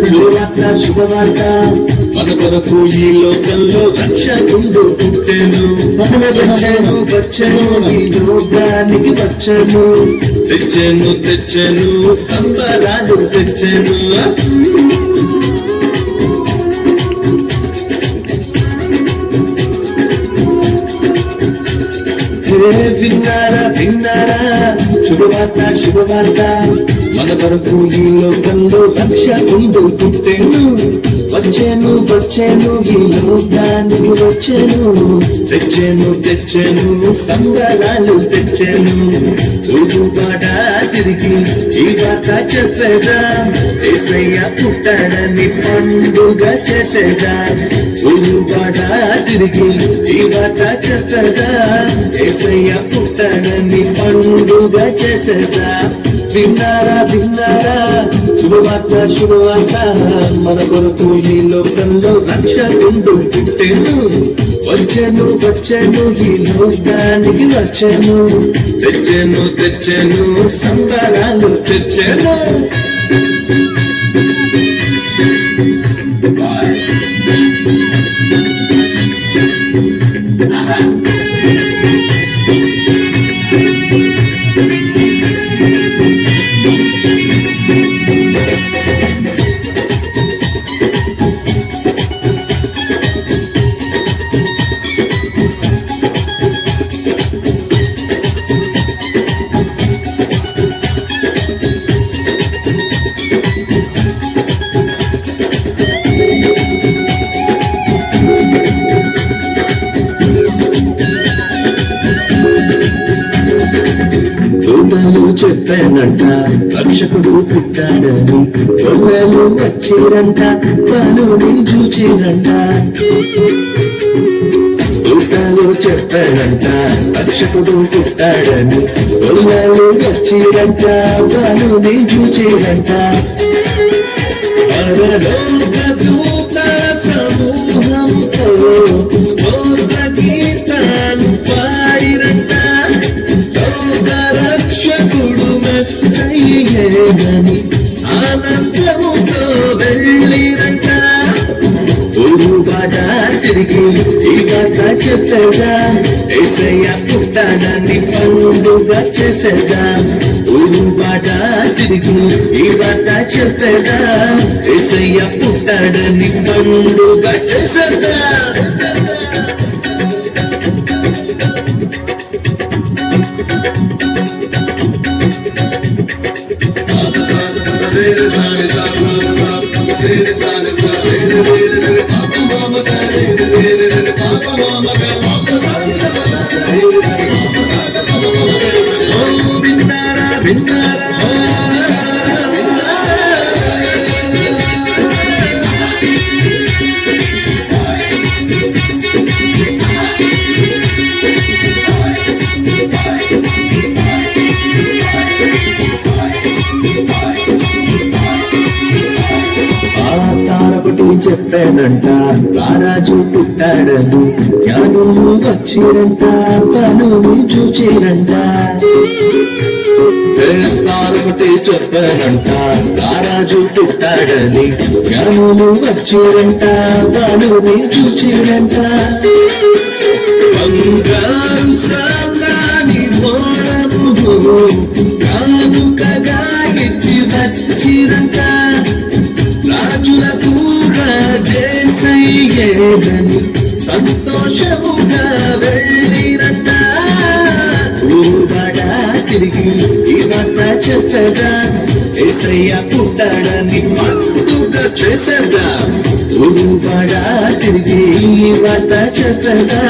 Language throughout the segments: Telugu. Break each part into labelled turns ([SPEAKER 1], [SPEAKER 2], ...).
[SPEAKER 1] శుభవార్త శుభవార్త మన కొరకు ఈ లోకంలో రక్షకుండు పుట్టెను. వచ్చెను వచ్చెను ఈ లోకానికి వచ్చెను. తెచ్చెను తెచ్చెను సంబరాలు తెచ్చెను. విన్నారా విన్నారా శుభవార్త శుభవార్త మన కొరకు ఈ లోకంలో రక్షకుండు పుట్టెను. వచ్చెను వచ్చెను ఈ లోకానికి వచ్చెను. తెచ్చెను తెచ్చెను సంబరాలు తెచ్చెను. ఊరుగాడ తిరిగి ఈ వార్త చెప్పేదా. యేసయ్య పుట్టాడని పండుగ చేసేదా. ఊరుగాడ తిరిగి ఈ వార్త చెప్పేదా. యేసయ్య పుట్టాడని పండుగ చేసేదా. విన్నారా విన్నారా శుభవార్త శుభవార్త మన కొరకు ఈ లోకంలో రక్షకుండు పుట్టెను. వచ్చెను వచ్చెను ఈ లోకానికి వచ్చెను. తెచ్చెను తెచ్చెను సంబరాలు తెచ్చెను. చెప్పానంట రక్షకుడు పుట్టాడని. దొంగలు వచ్చిరంట పనుని చూచిరంట. దూతలు చెప్పానంట రక్షకుడు పుట్టాడని. దొంగలు వచ్చిరంట పనుని చూచిరంట. దూత సమూహంతో స్తోత్ర గీతాలు పాడిరంట. మెస్సయ్యేనని ఆనందముతో వెళ్ళిరంట. ఊరుగాడ తిరిగి ఈ వార్త చెప్పేదా. యేసయ్య పుట్టాడని పండుగ చేసేదా. ఊరుగాడ తిరిగి ఈ వార్త చెప్పేదా. యేసయ్య పుట్టాడని పండుగ చేసేదా. విన్నారా విన్నారా చెప్పానంట రారాజు పుట్టాడని. జ్ఞానులు వచ్చిరంట పనుని చూచిరంట. ఒకటి చెప్పానంట రారాజు పుట్టాడని. జ్ఞానులు వచ్చిరంట పనుని చూచిరంట. బంగారు సామ్రాణి మోడము కానుకగా ఇచ్చి వచ్చిరంట. రాజులకు రాజేసయ్యేనని సంతోషముగా వెళ్ళిరంట. ఊరుగాడ తిరిగి ఈ వార్త చెప్పగా. యేసయ్య పుట్టాడని పండుగ చేసేదా. ఊరుగాడ తిరిగి ఈ వార్త చెప్పగా.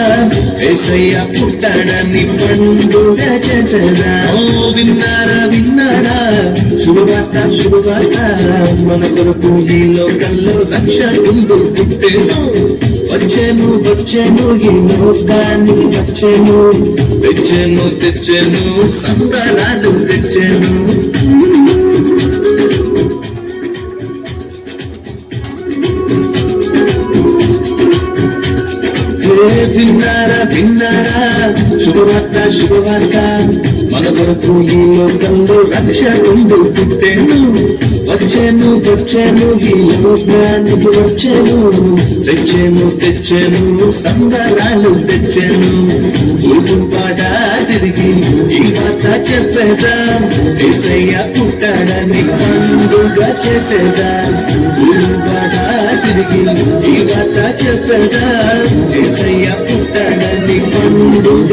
[SPEAKER 1] యేసయ్య పుట్టాడని పండుగ చేసేదా. విన్నారా విన్నారా శుభవార్త శుభవార్త మన కొరకు ఈ లోకంలో రక్షకుండు పుట్టెను. వచ్చెను వచ్చెను ఈ లోకానికి వచ్చెను. తెచ్చెను తెచ్చెను సంబరాలు తెచ్చెను. విన్నారా విన్నారా శుభవార్త శుభవార్త మన కొరకు ఈ లోకంలో రక్షకుండు పుట్టెను. వచ్చాను వచ్చాను ఈ లోకానికి వచ్చాను, తెచ్చాను సంబరాలు తెచ్చాను. ఊరుపాట తిరిగి ఈ వార్త చెప్పేదా, యేసయ్య పుట్టాడని పండుగ చేసేదా. ఊరుపాట తిరిగి ఈ వార్త చెప్పేదా, యేసయ్య పుట్టాడని పండుగ